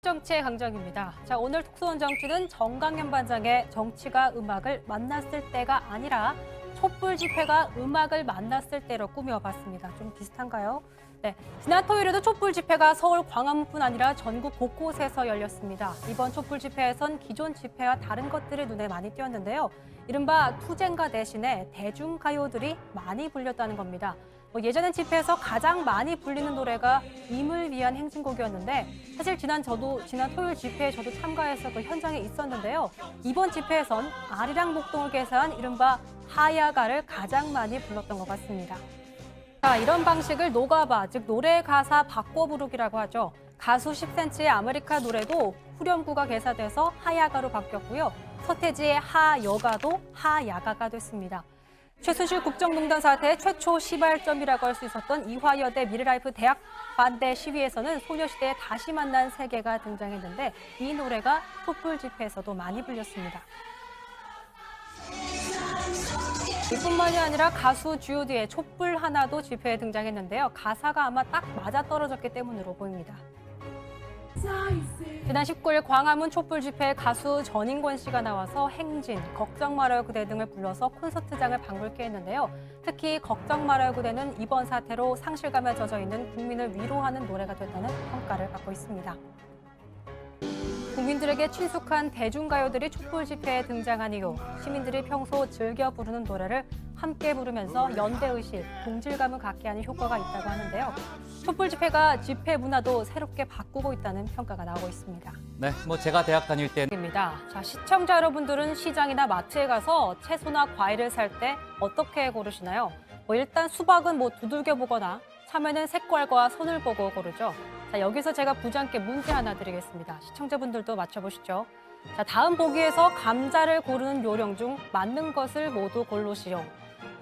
정치의 강정입니다. 자, 오늘 톡소원 정치는 정강현 반장의 정치가 음악을 만났을 때가 아니라 촛불 집회가 음악을 만났을 때로 꾸며봤습니다. 좀 비슷한가요? 네, 지난 토요일에도 촛불 집회가 서울 광화문뿐 아니라 전국 곳곳에서 열렸습니다. 이번 촛불 집회에선 기존 집회와 다른 것들이 눈에 많이 띄었는데요. 이른바 투쟁가 대신에 대중가요들이 많이 불렸다는 겁니다. 예전엔 집회에서 가장 많이 불리는 노래가 임을 위한 행진곡이었는데 사실 지난 토요일 집회에 저도 참가해서 그 현장에 있었는데요. 이번 집회에선 아리랑 목동을 개사한 이른바 하야가를 가장 많이 불렀던 것 같습니다. 자, 이런 방식을 노가바, 즉 노래 가사 바꿔 부르기라고 하죠. 가수 10cm의 아메리카 노래도 후렴구가 개사돼서 하야가로 바뀌었고요. 서태지의 하여가도 하야가가 됐습니다. 최순실 국정농단 사태의 최초 시발점이라고 할 수 있었던 이화여대 미래라이프 대학 반대 시위에서는 소녀시대의 다시 만난 세계가 등장했는데 이 노래가 촛불 집회에서도 많이 불렸습니다. 이뿐만이 아니라 가수 G.O.D의 촛불 하나도 집회에 등장했는데요. 가사가 아마 딱 맞아떨어졌기 때문으로 보입니다. 지난 19일 광화문 촛불 집회에 가수 전인권 씨가 나와서 행진, 걱정 말아요 그대 등을 불러서 콘서트장을 방불케 했는데요. 특히 걱정 말아요 그대는 이번 사태로 상실감에 젖어 있는 국민을 위로하는 노래가 됐다는 평가를 받고 있습니다. 국민들에게 친숙한 대중가요들이 촛불 집회에 등장한 이후 시민들이 평소 즐겨 부르는 노래를 함께 부르면서 연대의식, 동질감을 갖게 하는 효과가 있다고 하는데요. 촛불 집회가 집회 문화도 새롭게 바꾸고 있다는 평가가 나오고 있습니다. 네, 제가 대학 다닐 때 입니다. 자, 시청자 여러분들은 시장이나 마트에 가서 채소나 과일을 살 때 어떻게 고르시나요? 일단 수박은 두들겨 보거나 참외는 색깔과 손을 보고 고르죠. 자, 여기서 제가 부장께 문제 하나 드리겠습니다. 시청자분들도 맞춰보시죠. 자, 다음 보기에서 감자를 고르는 요령 중 맞는 것을 모두 고르시오.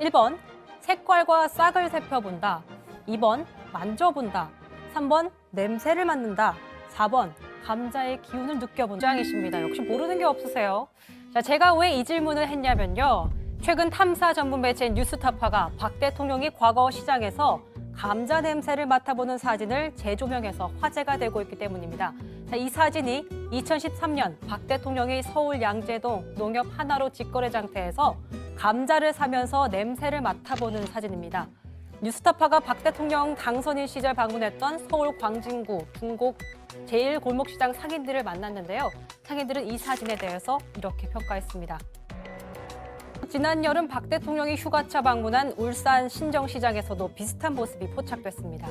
1번, 색깔과 싹을 살펴본다. 2번, 만져본다. 3번, 냄새를 맡는다. 4번, 감자의 기운을 느껴본다. 부장이십니다. 역시 모르는 게 없으세요. 자, 제가 왜 이 질문을 했냐면요. 최근 탐사 전문 매체인 뉴스타파가 박 대통령이 과거 시장에서 감자 냄새를 맡아보는 사진을 재조명해서 화제가 되고 있기 때문입니다. 자, 이 사진이 2013년 박 대통령이 서울 양재동 농협 하나로 직거래 장터에서 감자를 사면서 냄새를 맡아보는 사진입니다. 뉴스타파가 박 대통령 당선인 시절 방문했던 서울 광진구 중곡 제1골목시장 상인들을 만났는데요. 상인들은 이 사진에 대해서 이렇게 평가했습니다. 지난 여름 박 대통령이 휴가차 방문한 울산 신정시장에서도 비슷한 모습이 포착됐습니다.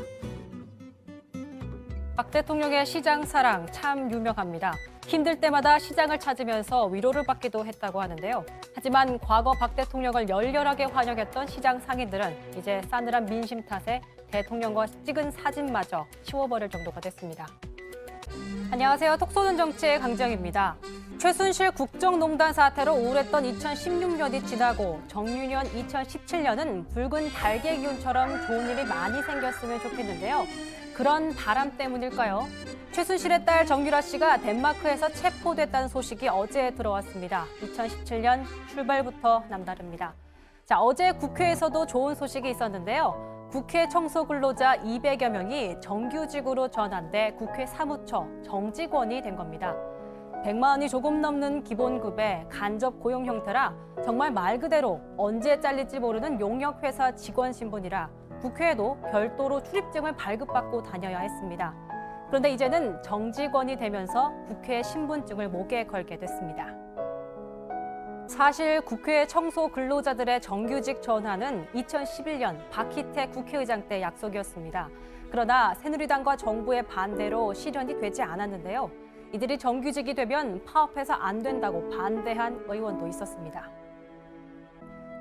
박 대통령의 시장 사랑 참 유명합니다. 힘들 때마다 시장을 찾으면서 위로를 받기도 했다고 하는데요. 하지만 과거 박 대통령을 열렬하게 환영했던 시장 상인들은 이제 싸늘한 민심 탓에 대통령과 찍은 사진마저 치워버릴 정도가 됐습니다. 안녕하세요. 톡 쏘는 정치의 강지영입니다. 최순실 국정농단 사태로 우울했던 2016년이 지나고 정유년 2017년은 붉은 달개 기운처럼 좋은 일이 많이 생겼으면 좋겠는데요. 그런 바람 때문일까요? 최순실의 딸 정유라 씨가 덴마크에서 체포됐다는 소식이 어제 들어왔습니다. 2017년 출발부터 남다릅니다. 자, 어제 국회에서도 좋은 소식이 있었는데요. 국회 청소 근로자 200여 명이 정규직으로 전환돼 국회 사무처 정직원이 된 겁니다. 100만 원이 조금 넘는 기본급의 간접 고용 형태라 정말 말 그대로 언제 잘릴지 모르는 용역회사 직원 신분이라 국회에도 별도로 출입증을 발급받고 다녀야 했습니다. 그런데 이제는 정직원이 되면서 국회 신분증을 목에 걸게 됐습니다. 사실 국회 청소 근로자들의 정규직 전환은 2011년 박희태 국회의장 때 약속이었습니다. 그러나 새누리당과 정부의 반대로 실현이 되지 않았는데요. 이들이 정규직이 되면 파업해서 안 된다고 반대한 의원도 있었습니다.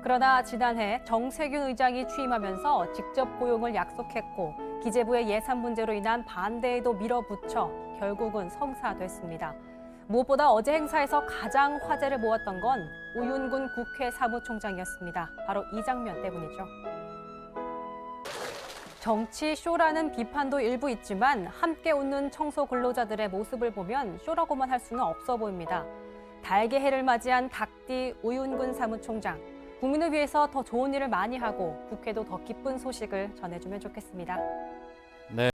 그러나 지난해 정세균 의장이 취임하면서 직접 고용을 약속했고 기재부의 예산 문제로 인한 반대에도 밀어붙여 결국은 성사됐습니다. 무엇보다 어제 행사에서 가장 화제를 모았던 건 우윤근 국회 사무총장이었습니다. 바로 이 장면 때문이죠. 정치 쇼라는 비판도 일부 있지만 함께 웃는 청소 근로자들의 모습을 보면 쇼라고만 할 수는 없어 보입니다. 달개해를 맞이한 닭띠 우윤근 사무총장. 국민을 위해서 더 좋은 일을 많이 하고 국회도 더 기쁜 소식을 전해주면 좋겠습니다.